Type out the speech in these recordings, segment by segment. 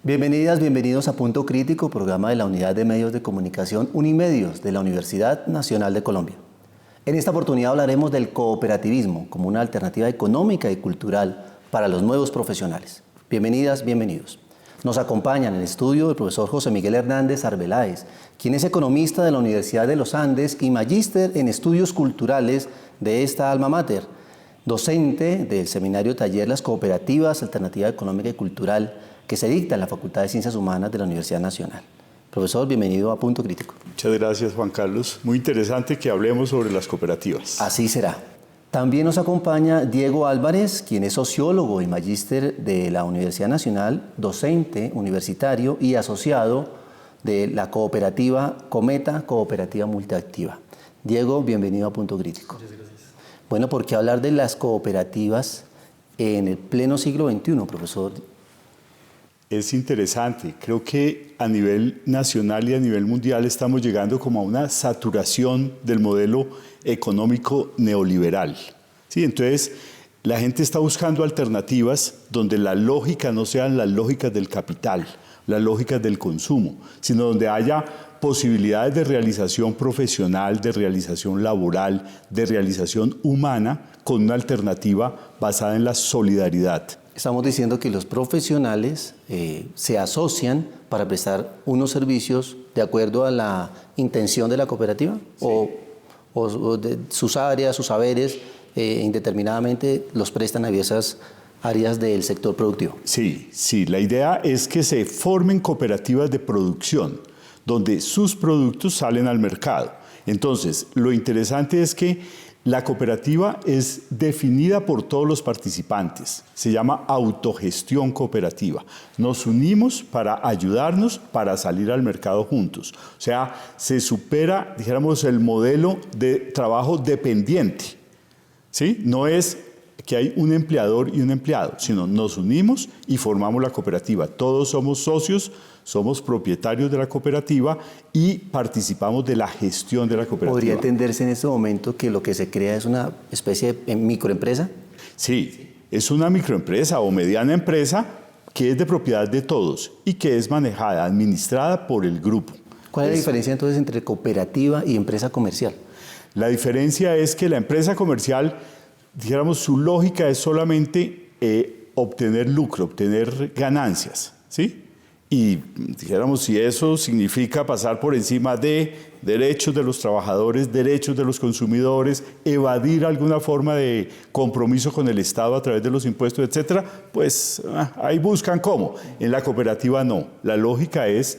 Bienvenidas, bienvenidos a Punto Crítico, programa de la Unidad de Medios de Comunicación Unimedios de la Universidad Nacional de Colombia. En esta oportunidad hablaremos del cooperativismo como una alternativa económica y cultural para los nuevos profesionales. Bienvenidas, bienvenidos. Nos acompaña en el estudio el profesor José Miguel Hernández Arbeláez, quien es economista de la Universidad de los Andes y magíster en estudios culturales de esta alma mater, docente del seminario taller Las Cooperativas, Alternativa Económica y Cultural, que se dicta en la Facultad de Ciencias Humanas de la Universidad Nacional. Profesor, bienvenido a Punto Crítico. Muchas gracias, Juan Carlos. Muy interesante que hablemos sobre las cooperativas. Así será. También nos acompaña Diego Álvarez, quien es sociólogo y magíster de la Universidad Nacional, docente universitario y asociado de la cooperativa Cometa, Cooperativa Multiactiva. Diego, bienvenido a Punto Crítico. Muchas gracias. Bueno, ¿por qué hablar de las cooperativas en el pleno siglo XXI, profesor? Es interesante. Creo que a nivel nacional y a nivel mundial estamos llegando como a una saturación del modelo económico neoliberal. ¿Sí? Entonces, la gente está buscando alternativas donde la lógica no sean las lógicas del capital, las lógicas del consumo, sino donde haya posibilidades de realización profesional, de realización laboral, de realización humana, con una alternativa basada en la solidaridad. Estamos diciendo que los profesionales se asocian para prestar unos servicios de acuerdo a la intención de la cooperativa, sí. o de sus áreas, sus saberes, indeterminadamente los prestan a diversas áreas del sector productivo. Sí, sí, la idea es que se formen cooperativas de producción, donde sus productos salen al mercado. Entonces, lo interesante es que la cooperativa es definida por todos los participantes. Se llama autogestión cooperativa. Nos unimos para ayudarnos para salir al mercado juntos. O sea, se supera, dijéramos, el modelo de trabajo dependiente. ¿Sí? No es que hay un empleador y un empleado, sino nos unimos y formamos la cooperativa. Todos somos socios, somos propietarios de la cooperativa y participamos de la gestión de la cooperativa. ¿Podría entenderse en este momento que lo que se crea es una especie de microempresa? Sí, es una microempresa o mediana empresa que es de propiedad de todos y que es manejada, administrada por el grupo. ¿Cuál es la diferencia entonces entre cooperativa y empresa comercial? La diferencia es que la empresa comercial, dijéramos, su lógica es solamente obtener lucro, obtener ganancias, ¿sí? Y dijéramos, si eso significa pasar por encima de derechos de los trabajadores, derechos de los consumidores, evadir alguna forma de compromiso con el Estado a través de los impuestos, etcétera, pues ahí buscan cómo. En la cooperativa no. La lógica es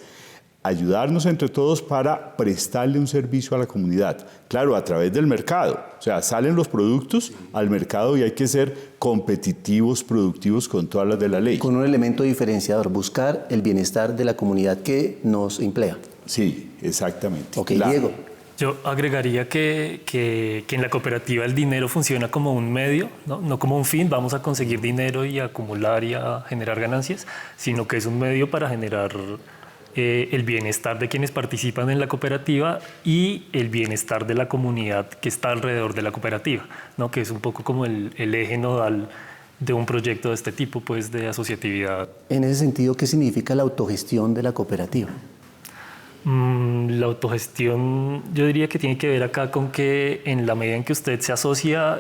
ayudarnos entre todos para prestarle un servicio a la comunidad. Claro, a través del mercado. O sea, salen los productos al mercado y hay que ser competitivos, productivos con todas las de la ley. Con un elemento diferenciador, buscar el bienestar de la comunidad que nos emplea. Sí, exactamente. Ok, Diego. Yo agregaría que en la cooperativa el dinero funciona como un medio, no como un fin, vamos a conseguir dinero y a acumular y a generar ganancias, sino que es un medio para generar el bienestar de quienes participan en la cooperativa y el bienestar de la comunidad que está alrededor de la cooperativa, ¿no? Que es un poco como el eje nodal de un proyecto de este tipo, pues, de asociatividad. En ese sentido, ¿qué significa la autogestión de la cooperativa? La autogestión, yo diría que tiene que ver acá con que en la medida en que usted se asocia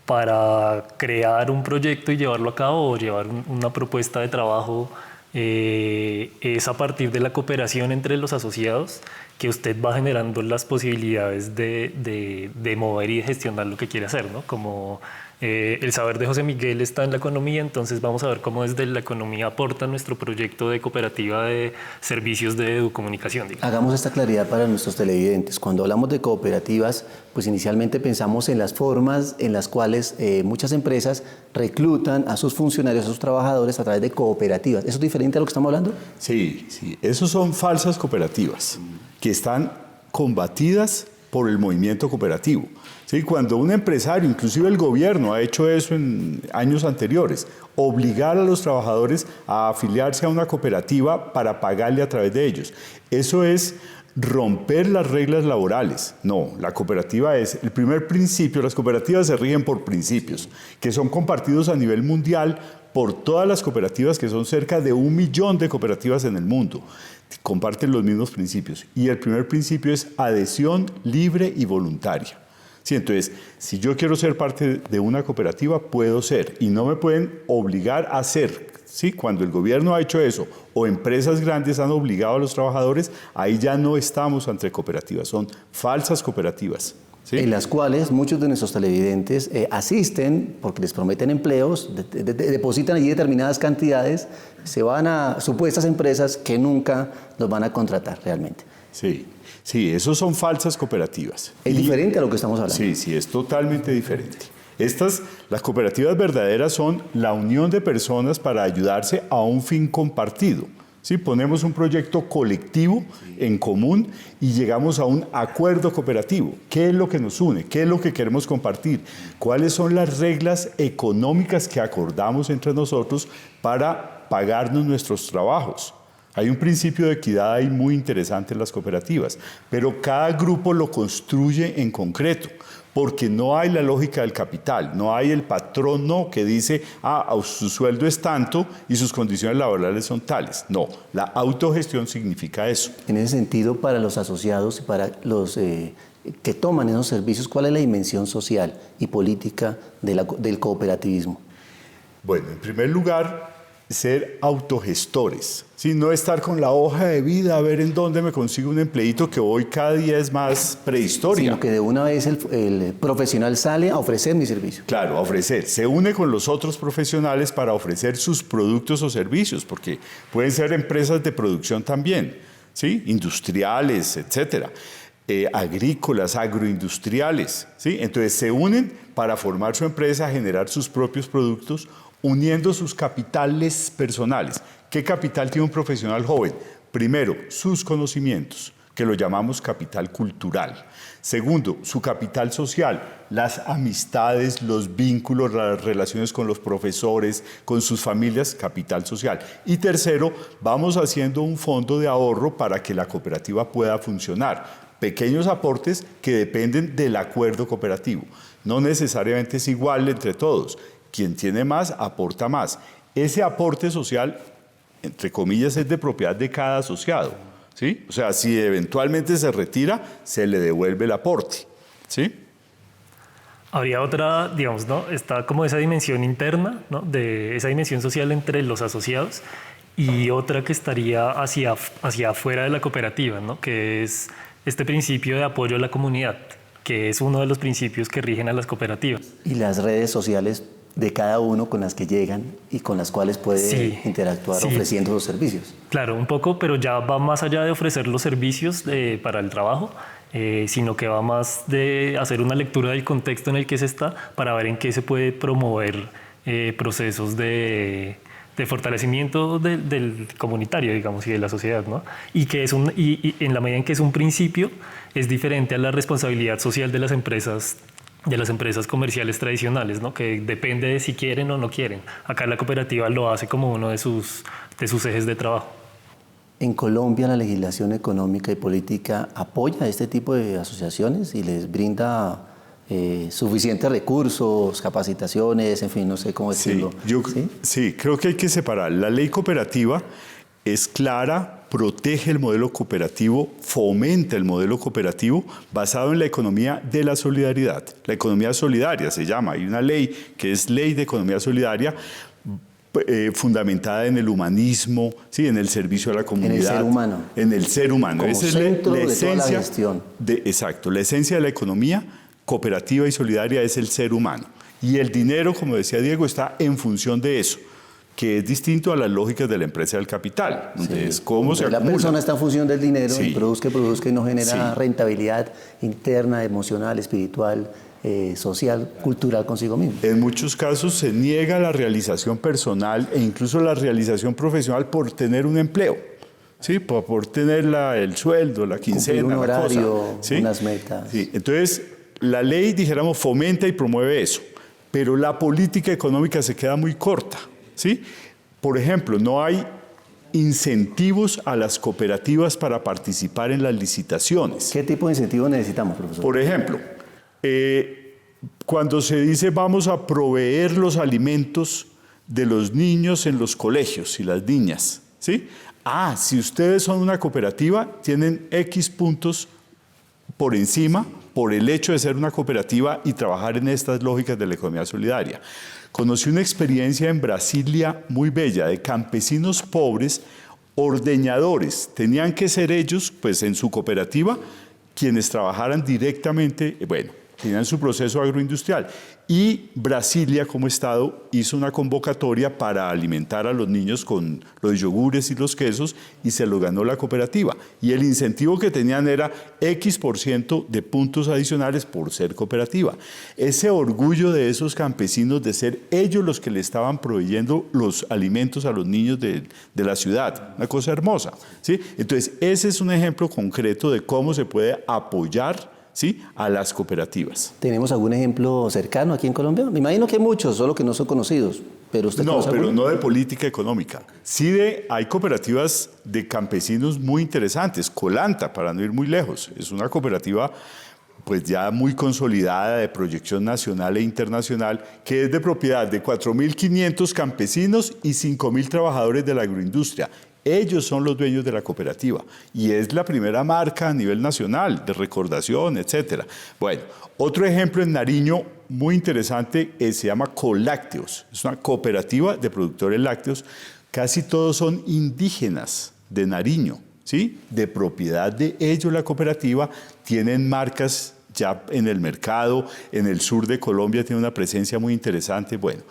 para crear un proyecto y llevarlo a cabo o llevar una propuesta de trabajo, es a partir de la cooperación entre los asociados que usted va generando las posibilidades de mover y de gestionar lo que quiere hacer, ¿no? Como el saber de José Miguel está en la economía, entonces vamos a ver cómo desde la economía aporta nuestro proyecto de cooperativa de servicios de educomunicación. Digamos. Hagamos esta claridad para nuestros televidentes. Cuando hablamos de cooperativas, pues inicialmente pensamos en las formas en las cuales muchas empresas reclutan a sus funcionarios, a sus trabajadores a través de cooperativas. ¿Eso es diferente a lo que estamos hablando? Sí, sí. Esos son falsas cooperativas que están combatidas por el movimiento cooperativo. ¿Sí? Cuando un empresario, inclusive el gobierno, ha hecho eso en años anteriores, obligar a los trabajadores a afiliarse a una cooperativa para pagarle a través de ellos. Eso es romper las reglas laborales. No, la cooperativa es el primer principio. Las cooperativas se rigen por principios que son compartidos a nivel mundial por todas las cooperativas, que son cerca de 1 millón de cooperativas en el mundo. Comparten los mismos principios. Y el primer principio es adhesión libre y voluntaria. Sí, entonces, si yo quiero ser parte de una cooperativa, puedo ser, y no me pueden obligar a ser. ¿Sí? Cuando el gobierno ha hecho eso, o empresas grandes han obligado a los trabajadores, ahí ya no estamos ante cooperativas, son falsas cooperativas. ¿Sí? En las cuales muchos de nuestros televidentes asisten porque les prometen empleos, depositan allí determinadas cantidades, se van a supuestas empresas que nunca los van a contratar realmente. Sí, sí, esos son falsas cooperativas. Es diferente a lo que estamos hablando. Sí, sí, es totalmente diferente. Las cooperativas verdaderas son la unión de personas para ayudarse a un fin compartido. ¿Sí? Ponemos un proyecto colectivo en común y llegamos a un acuerdo cooperativo. ¿Qué es lo que nos une? ¿Qué es lo que queremos compartir? ¿Cuáles son las reglas económicas que acordamos entre nosotros para pagarnos nuestros trabajos? Hay un principio de equidad ahí muy interesante en las cooperativas, pero cada grupo lo construye en concreto, porque no hay la lógica del capital, no hay el patrono que dice, su sueldo es tanto y sus condiciones laborales son tales. No, la autogestión significa eso. En ese sentido, para los asociados y para los que toman esos servicios, ¿cuál es la dimensión social y política del cooperativismo? Bueno, en primer lugar, ser autogestores, ¿sí? No estar con la hoja de vida a ver en dónde me consigo un empleito, que hoy cada día es más prehistoria. Sino que de una vez el profesional sale a ofrecer mi servicio. Claro, a ofrecer. Se une con los otros profesionales para ofrecer sus productos o servicios, porque pueden ser empresas de producción también, ¿sí? Industriales, etcétera. Agrícolas, agroindustriales, ¿sí? Entonces se unen para formar su empresa, generar sus propios productos, uniendo sus capitales personales. ¿Qué capital tiene un profesional joven? Primero, sus conocimientos, que lo llamamos capital cultural. Segundo, su capital social, las amistades, los vínculos, las relaciones con los profesores, con sus familias, capital social. Y tercero, vamos haciendo un fondo de ahorro para que la cooperativa pueda funcionar. Pequeños aportes que dependen del acuerdo cooperativo. No necesariamente es igual entre todos. Quien tiene más, aporta más. Ese aporte social, entre comillas, es de propiedad de cada asociado, ¿sí? O sea, si eventualmente se retira, se le devuelve el aporte, ¿sí? Habría otra, digamos, ¿no? Está como esa dimensión interna, ¿no? De esa dimensión social entre los asociados, y otra que estaría hacia afuera de la cooperativa, ¿no? Que es este principio de apoyo a la comunidad, que es uno de los principios que rigen a las cooperativas. Y las redes sociales de cada uno con las que llegan y con las cuales puede interactuar ofreciendo los servicios. Claro, un poco, pero ya va más allá de ofrecer los servicios para el trabajo, sino que va más de hacer una lectura del contexto en el que se está para ver en qué se puede promover procesos de fortalecimiento del comunitario, digamos, y de la sociedad, ¿no? Y que y en la medida en que es un principio, es diferente a la responsabilidad social de las empresas comerciales tradicionales, ¿no? Que depende de si quieren o no quieren. Acá la cooperativa lo hace como uno de sus ejes de trabajo. ¿En Colombia la legislación económica y política apoya este tipo de asociaciones y les brinda suficientes recursos, capacitaciones, en fin, no sé cómo decirlo? Sí, creo que hay que separar. La ley cooperativa es clara, protege el modelo cooperativo, fomenta el modelo cooperativo basado en la economía de la solidaridad. La economía solidaria se llama. Hay una ley que es Ley de Economía Solidaria fundamentada en el humanismo, ¿sí? En el servicio a la comunidad. En el ser humano. En el ser humano. Como esa centro es la esencia de toda la gestión. Exacto. La esencia de la economía cooperativa y solidaria es el ser humano. Y el dinero, como decía Diego, está en función de eso, que es distinto a las lógicas de la empresa del capital, donde es cómo se acumula. La persona está en función del dinero, y produzca y no genera rentabilidad interna, emocional, espiritual, social, cultural consigo mismo. En muchos casos se niega la realización personal e incluso la realización profesional por tener un empleo, ¿sí? Por tener el sueldo, la quincena, cumplir un horario, la cosa, ¿sí? unas metas. Sí. Entonces, la ley, dijéramos, fomenta y promueve eso, pero la política económica se queda muy corta, ¿sí? Por ejemplo, no hay incentivos a las cooperativas para participar en las licitaciones. ¿Qué tipo de incentivos necesitamos, profesor? Por ejemplo, cuando se dice vamos a proveer los alimentos de los niños en los colegios y las niñas, ¿sí? Si ustedes son una cooperativa, tienen X puntos por encima por el hecho de ser una cooperativa y trabajar en estas lógicas de la economía solidaria. Conocí una experiencia en Brasilia muy bella de campesinos pobres, ordeñadores. Tenían que ser ellos, pues en su cooperativa, quienes trabajaran directamente, tenían su proceso agroindustrial. Y Brasilia, como Estado, hizo una convocatoria para alimentar a los niños con los yogures y los quesos y se lo ganó la cooperativa. Y el incentivo que tenían era X% de puntos adicionales por ser cooperativa. Ese orgullo de esos campesinos de ser ellos los que le estaban proveyendo los alimentos a los niños de la ciudad. Una cosa hermosa, ¿sí? Entonces, ese es un ejemplo concreto de cómo se puede apoyar, ¿sí?, a las cooperativas. ¿Tenemos algún ejemplo cercano aquí en Colombia? Me imagino que hay muchos, solo que no son conocidos. ¿Pero usted conoce alguno? No de política económica. Sí hay cooperativas de campesinos muy interesantes. Colanta, para no ir muy lejos, es una cooperativa pues ya muy consolidada de proyección nacional e internacional, que es de propiedad de 4.500 campesinos y 5.000 trabajadores de la agroindustria. Ellos son los dueños de la cooperativa y es la primera marca a nivel nacional de recordación, etcétera. Bueno, otro ejemplo en Nariño muy interesante se llama Colácteos. Es una cooperativa de productores lácteos. Casi todos son indígenas de Nariño, ¿sí? De propiedad de ellos la cooperativa. Tienen marcas ya en el mercado, en el sur de Colombia tiene una presencia muy interesante. Bueno,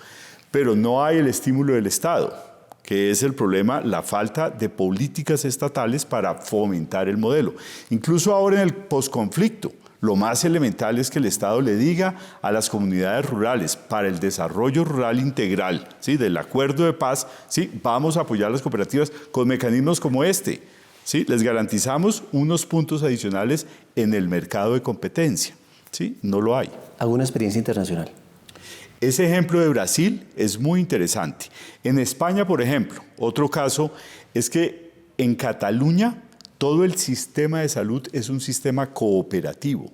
pero no hay el estímulo del Estado, que es el problema, la falta de políticas estatales para fomentar el modelo. Incluso ahora en el posconflicto, lo más elemental es que el Estado le diga a las comunidades rurales, para el desarrollo rural integral, ¿sí?, del acuerdo de paz, ¿sí?, vamos a apoyar a las cooperativas con mecanismos como este, ¿sí? Les garantizamos unos puntos adicionales en el mercado de competencia, ¿sí? No lo hay. ¿Alguna experiencia internacional? Ese ejemplo de Brasil es muy interesante. En España, por ejemplo, otro caso es que en Cataluña todo el sistema de salud es un sistema cooperativo.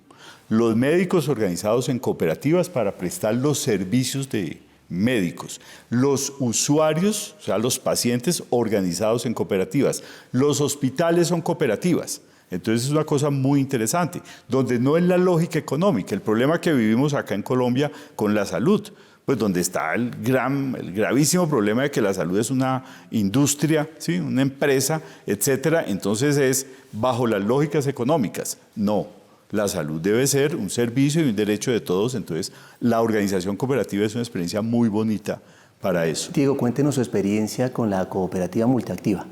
Los médicos organizados en cooperativas para prestar los servicios de médicos. Los usuarios, o sea, los pacientes organizados en cooperativas. Los hospitales son cooperativas. Entonces es una cosa muy interesante, donde no es la lógica económica, el problema que vivimos acá en Colombia con la salud, pues donde está el gravísimo problema de que la salud es una industria, ¿sí?, una empresa, etcétera. Entonces es bajo las lógicas económicas. No, la salud debe ser un servicio y un derecho de todos. Entonces la organización cooperativa es una experiencia muy bonita para eso. Diego, cuéntenos su experiencia con la cooperativa multiactiva.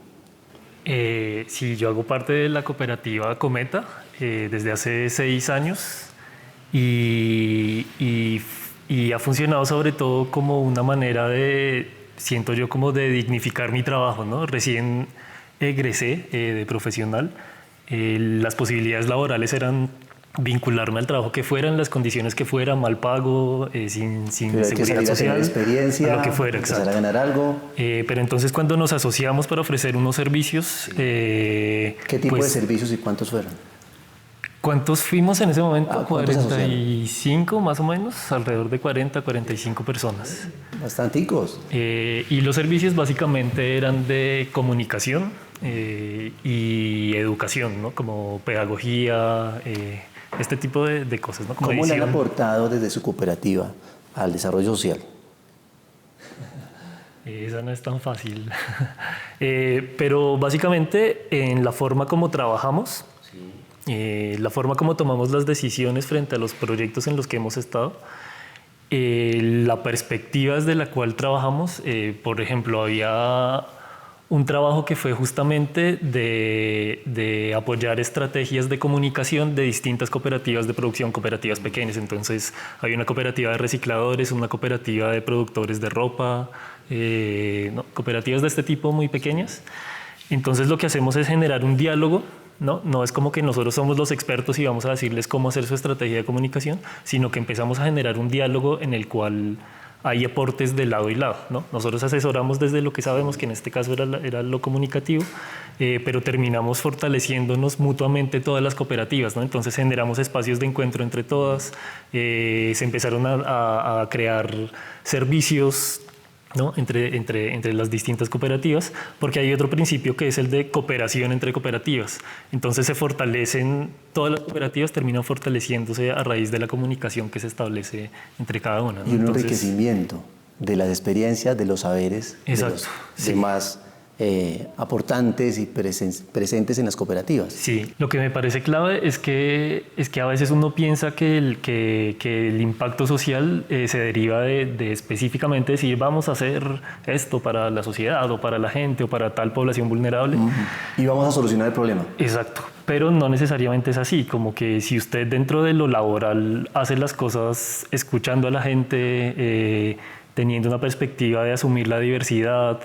Sí, yo hago parte de la cooperativa Cometa desde hace 6 años y ha funcionado sobre todo como una manera de, siento yo, como de dignificar mi trabajo, ¿no? Recién egresé de profesional, las posibilidades laborales eran vincularme al trabajo que fuera, en las condiciones que fuera, mal pago, sin seguridad social, experiencia, a lo que fuera, exacto. A ganar algo. Pero entonces cuando nos asociamos para ofrecer unos servicios... ¿Qué tipo de servicios y cuántos fueron? ¿Cuántos fuimos en ese momento? 45 más o menos, alrededor de 40, 45 personas. Bastanticos. Y los servicios básicamente eran de comunicación y educación, ¿no? Como pedagogía, este tipo de cosas, ¿no? Como ¿Cómo le han aportado desde su cooperativa al desarrollo social? Esa no es tan fácil. Pero básicamente en la forma como trabajamos, la forma como tomamos las decisiones frente a los proyectos en los que hemos estado, la perspectiva desde la cual trabajamos, por ejemplo, había un trabajo que fue justamente de apoyar estrategias de comunicación de distintas cooperativas de producción, cooperativas pequeñas. Entonces, hay una cooperativa de recicladores, una cooperativa de productores de ropa, cooperativas de este tipo muy pequeñas. Entonces, lo que hacemos es generar un diálogo, ¿no? No es como que nosotros somos los expertos y vamos a decirles cómo hacer su estrategia de comunicación, sino que empezamos a generar un diálogo en el cual hay aportes de lado y lado, ¿no? Nosotros asesoramos desde lo que sabemos, que en este caso era lo comunicativo, pero terminamos fortaleciéndonos mutuamente todas las cooperativas, ¿no? Entonces generamos espacios de encuentro entre todas, se empezaron a crear servicios, ¿no? entre las distintas cooperativas, porque hay otro principio que es el de cooperación entre cooperativas. Entonces se fortalecen, todas las cooperativas terminan fortaleciéndose a raíz de la comunicación que se establece entre cada una, ¿no? Y un enriquecimiento de las experiencias, de los saberes, exacto, de los demás aportantes y presentes en las cooperativas. Sí, lo que me parece clave es que a veces uno piensa que el impacto social se deriva de específicamente decir vamos a hacer esto para la sociedad o para la gente o para tal población vulnerable. Y vamos a solucionar el problema. Exacto, pero no necesariamente es así, como que si usted dentro de lo laboral hace las cosas escuchando a la gente, teniendo una perspectiva de asumir la diversidad,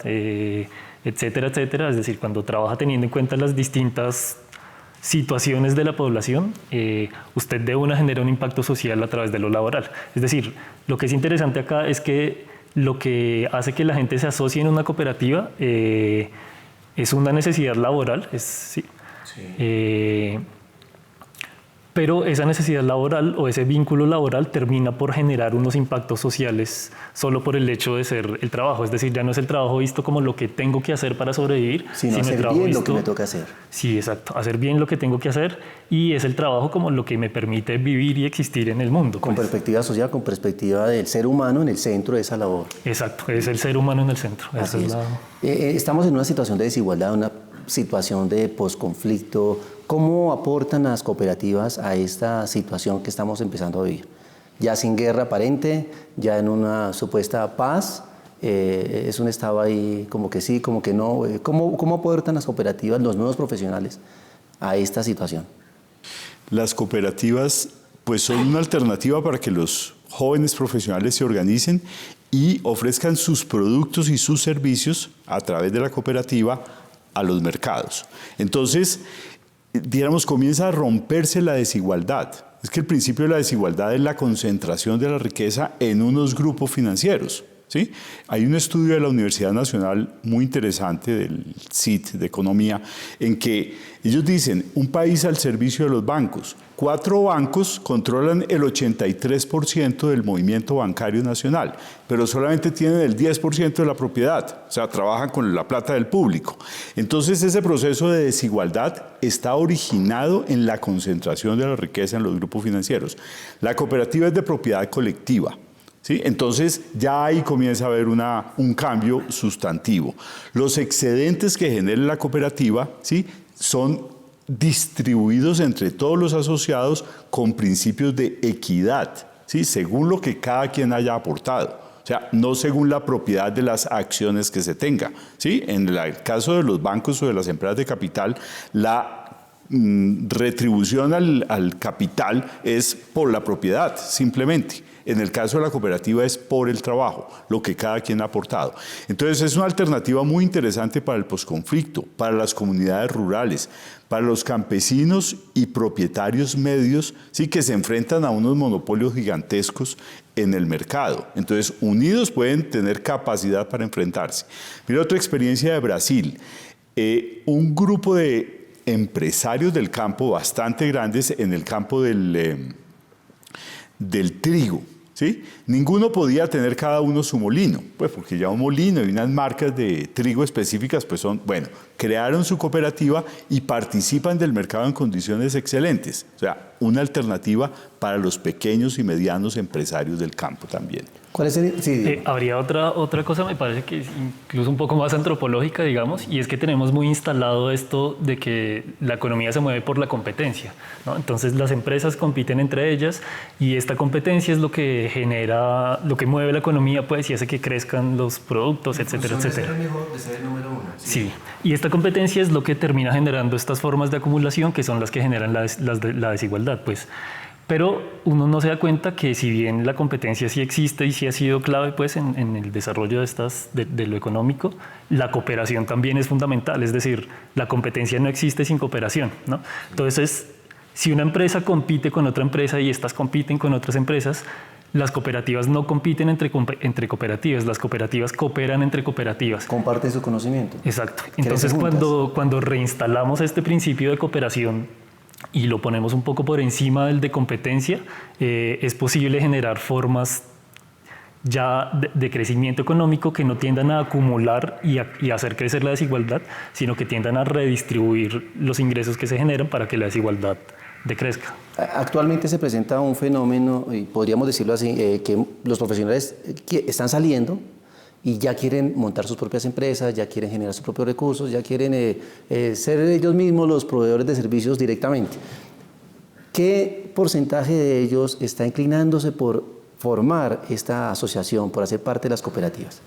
etcétera, etcétera. Es decir, cuando trabaja teniendo en cuenta las distintas situaciones de la población, usted de una genera un impacto social a través de lo laboral. Es decir, lo que es interesante acá es que lo que hace que la gente se asocie en una cooperativa es una necesidad laboral, pero esa necesidad laboral o ese vínculo laboral termina por generar unos impactos sociales solo por el hecho de ser el trabajo. Es decir, ya no es el trabajo visto como lo que tengo que hacer para sobrevivir, sino hacer bien lo que me toca hacer. Sí, exacto. Hacer bien lo que tengo que hacer, y es el trabajo como lo que me permite vivir y existir en el mundo. Con perspectiva social, con perspectiva del ser humano en el centro de esa labor. Exacto, es el ser humano en el centro. Así es. Estamos en una situación de desigualdad, una situación de posconflicto. ¿Cómo aportan las cooperativas a esta situación que estamos empezando a vivir? Ya sin guerra aparente, ya en una supuesta paz, es un estado ahí como que sí, como que no. ¿Cómo aportan las cooperativas, los nuevos profesionales, a esta situación? Las cooperativas pues son una alternativa para que los jóvenes profesionales se organicen y ofrezcan sus productos y sus servicios a través de la cooperativa a los mercados. Entonces, digamos, comienza a romperse la desigualdad. Es que el principio de la desigualdad es la concentración de la riqueza en unos grupos financieros, ¿sí? Hay un estudio de la Universidad Nacional muy interesante, del CIT de Economía, en que ellos dicen, un país al servicio de los bancos. 4 bancos controlan el 83% del movimiento bancario nacional, pero solamente tienen el 10% de la propiedad, o sea, trabajan con la plata del público. Entonces, ese proceso de desigualdad está originado en la concentración de la riqueza en los grupos financieros. La cooperativa es de propiedad colectiva, ¿sí? Entonces, ya ahí comienza a haber un cambio sustantivo. Los excedentes que genere la cooperativa, ¿sí?, son distribuidos entre todos los asociados con principios de equidad, ¿sí?, según lo que cada quien haya aportado. O sea, no según la propiedad de las acciones que se tenga, ¿sí? En el caso de los bancos o de las empresas de capital, la retribución al capital es por la propiedad, simplemente. En el caso de la cooperativa es por el trabajo, lo que cada quien ha aportado. Entonces es una alternativa muy interesante para el posconflicto, para las comunidades rurales, para los campesinos y propietarios medios, sí, que se enfrentan a unos monopolios gigantescos en el mercado. Entonces, unidos pueden tener capacidad para enfrentarse. Mira otra experiencia de Brasil. Un grupo de empresarios del campo bastante grandes en el campo del trigo, ¿sí? Ninguno podía tener cada uno su molino, pues porque ya un molino y unas marcas de trigo específicas, pues crearon su cooperativa y participan del mercado en condiciones excelentes. O sea, una alternativa para los pequeños y medianos empresarios del campo también. ¿Cuál es el...? Sí. Habría otra cosa, me parece que es incluso un poco más antropológica, digamos, y es que tenemos muy instalado esto de que la economía se mueve por la competencia, ¿no? Entonces las empresas compiten entre ellas y esta competencia es lo que genera, lo que mueve la economía, pues, y hace que crezcan los productos, etcétera, etcétera. De ser el mejor, de ser el número 1. Sí, y esta competencia es lo que termina generando estas formas de acumulación que son las que generan la desigualdad, pues. Pero uno no se da cuenta que si bien la competencia sí existe y sí ha sido clave, pues, en el desarrollo de lo económico, la cooperación también es fundamental. Es decir, la competencia no existe sin cooperación, ¿no? Entonces, si una empresa compite con otra empresa y estas compiten con otras empresas, las cooperativas no compiten entre cooperativas, las cooperativas cooperan entre cooperativas. Comparten su conocimiento. Exacto. Entonces, cuando reinstalamos este principio de cooperación y lo ponemos un poco por encima del de competencia, es posible generar formas ya de crecimiento económico que no tiendan a acumular y hacer crecer la desigualdad, sino que tiendan a redistribuir los ingresos que se generan para que la desigualdad decrezca. Actualmente se presenta un fenómeno, y podríamos decirlo así, que los profesionales están saliendo y ya quieren montar sus propias empresas, ya quieren generar sus propios recursos, ya quieren ser ellos mismos los proveedores de servicios directamente. ¿Qué porcentaje de ellos está inclinándose por formar esta asociación, por hacer parte de las cooperativas?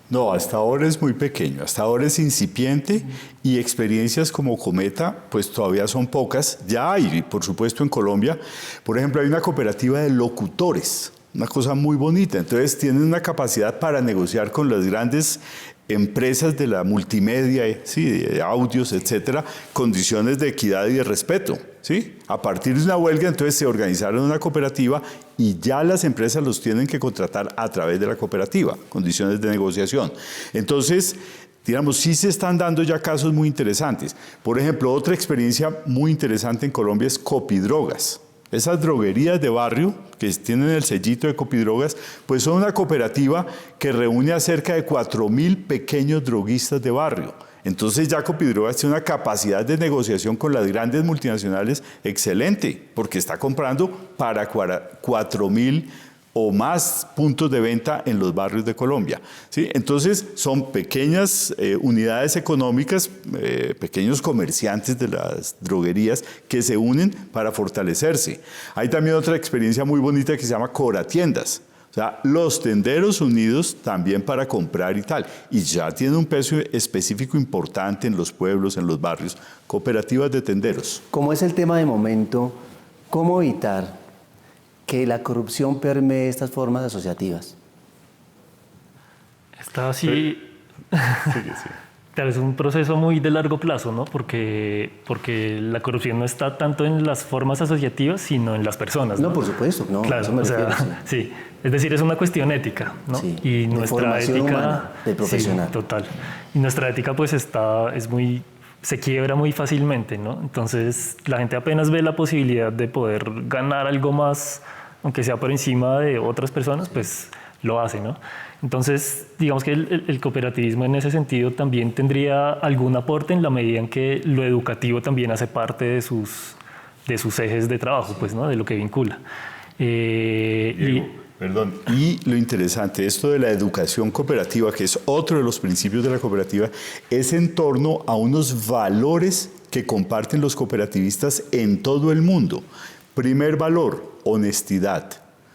No, hasta ahora es muy pequeño, hasta ahora es incipiente y experiencias como Cometa pues todavía son pocas. Ya hay, por supuesto, en Colombia, por ejemplo, hay una cooperativa de locutores, una cosa muy bonita. Entonces tienen una capacidad para negociar con las grandes empresas de la multimedia, ¿sí?, de audios, etcétera, condiciones de equidad y de respeto, ¿sí? A partir de una huelga, entonces se organizaron una cooperativa y ya las empresas los tienen que contratar a través de la cooperativa, condiciones de negociación. Entonces, digamos, sí se están dando ya casos muy interesantes. Por ejemplo, otra experiencia muy interesante en Colombia es Copidrogas. Esas droguerías de barrio que tienen el sellito de Copidrogas, pues son una cooperativa que reúne a cerca de 4.000 pequeños droguistas de barrio. Entonces ya Copidrogas tiene una capacidad de negociación con las grandes multinacionales excelente, porque está comprando para 4.000 o más puntos de venta en los barrios de Colombia, ¿sí? Entonces son pequeñas unidades económicas, pequeños comerciantes de las droguerías que se unen para fortalecerse. Hay también otra experiencia muy bonita que se llama Coratiendas. O sea, los tenderos unidos también para comprar y tal. Y ya tiene un peso específico importante en los pueblos, en los barrios. Cooperativas de tenderos. Como es el tema de momento, ¿cómo evitar que la corrupción permee estas formas asociativas? Está así. Tal vez un proceso muy de largo plazo, ¿no? Porque la corrupción no está tanto en las formas asociativas, sino en las personas, ¿no? No, por supuesto, no, claro, eso me refiero, sí. Es decir, es una cuestión ética, ¿no? Sí, y de nuestra ética humana, del profesional. Sí, total. Y nuestra ética pues se quiebra muy fácilmente, ¿no? Entonces, la gente apenas ve la posibilidad de poder ganar algo más, aunque sea por encima de otras personas, pues lo hace, ¿no? Entonces, digamos que el cooperativismo en ese sentido también tendría algún aporte en la medida en que lo educativo también hace parte de sus ejes de trabajo, pues, ¿no? De lo que vincula. Perdón. Y lo interesante, esto de la educación cooperativa, que es otro de los principios de la cooperativa, es en torno a unos valores que comparten los cooperativistas en todo el mundo. Primer valor, honestidad.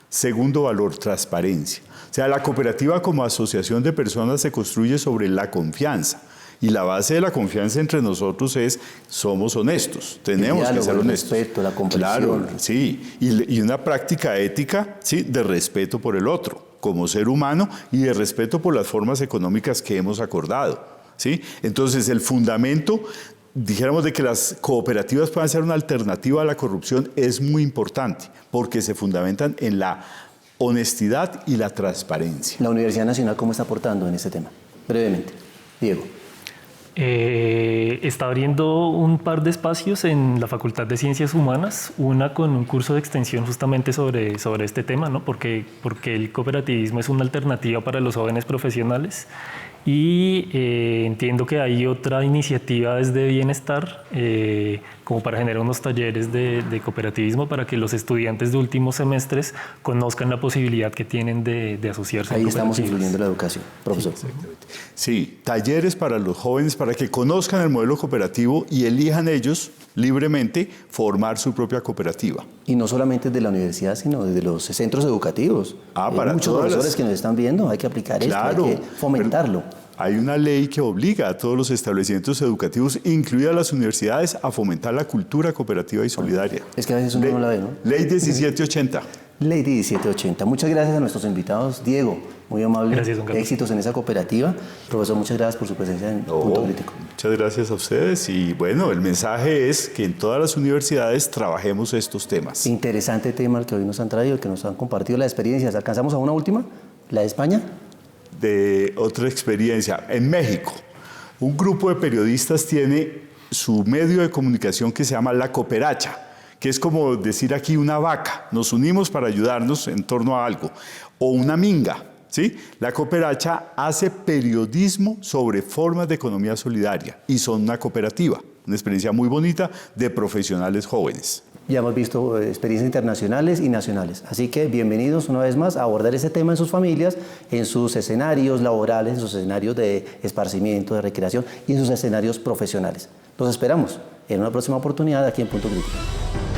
Segundo valor, transparencia. O sea, la cooperativa como asociación de personas se construye sobre la confianza. Y la base de la confianza entre nosotros es, somos honestos, tenemos que ser honestos. El respeto, la comprensión. Claro, sí, y una práctica ética, sí, de respeto por el otro, como ser humano, y de respeto por las formas económicas que hemos acordado, ¿sí? Entonces, el fundamento, dijéramos, de que las cooperativas puedan ser una alternativa a la corrupción es muy importante, porque se fundamentan en la honestidad y la transparencia. ¿La Universidad Nacional cómo está aportando en este tema? Brevemente. Diego. Está abriendo un par de espacios en la Facultad de Ciencias Humanas, una con un curso de extensión justamente sobre este tema, ¿no? Porque el cooperativismo es una alternativa para los jóvenes profesionales. Y entiendo que hay otra iniciativa desde Bienestar como para generar unos talleres de cooperativismo para que los estudiantes de últimos semestres conozcan la posibilidad que tienen de asociarse. Ahí estamos incluyendo la educación, profesor. Sí, talleres para los jóvenes para que conozcan el modelo cooperativo y elijan ellos libremente formar su propia cooperativa. Y no solamente de la universidad, sino desde los centros educativos. Para muchos profesores que nos están viendo, hay que aplicar esto, hay que fomentarlo. Hay una ley que obliga a todos los establecimientos educativos, incluidas las universidades, a fomentar la cultura cooperativa y solidaria. Es que a veces uno no la ve, ¿no? Ley 1780. Ley 1780. Muchas gracias a nuestros invitados. Diego, muy amable. Gracias, don Carlos. Éxitos en esa cooperativa. Profesor, muchas gracias por su presencia en Punto Crítico. Muchas gracias a ustedes y bueno, el mensaje es que en todas las universidades trabajemos estos temas. Interesante tema el que hoy nos han traído, el que nos han compartido las experiencias. ¿Alcanzamos a una última? ¿La de España? De otra experiencia, en México, un grupo de periodistas tiene su medio de comunicación que se llama La Cooperacha, que es como decir aquí una vaca, nos unimos para ayudarnos en torno a algo, o una minga, ¿sí? La Cooperacha hace periodismo sobre formas de economía solidaria y son una cooperativa, una experiencia muy bonita de profesionales jóvenes. Ya hemos visto experiencias internacionales y nacionales, así que bienvenidos una vez más a abordar ese tema en sus familias, en sus escenarios laborales, en sus escenarios de esparcimiento, de recreación y en sus escenarios profesionales. Los esperamos en una próxima oportunidad aquí en Punto Crítico.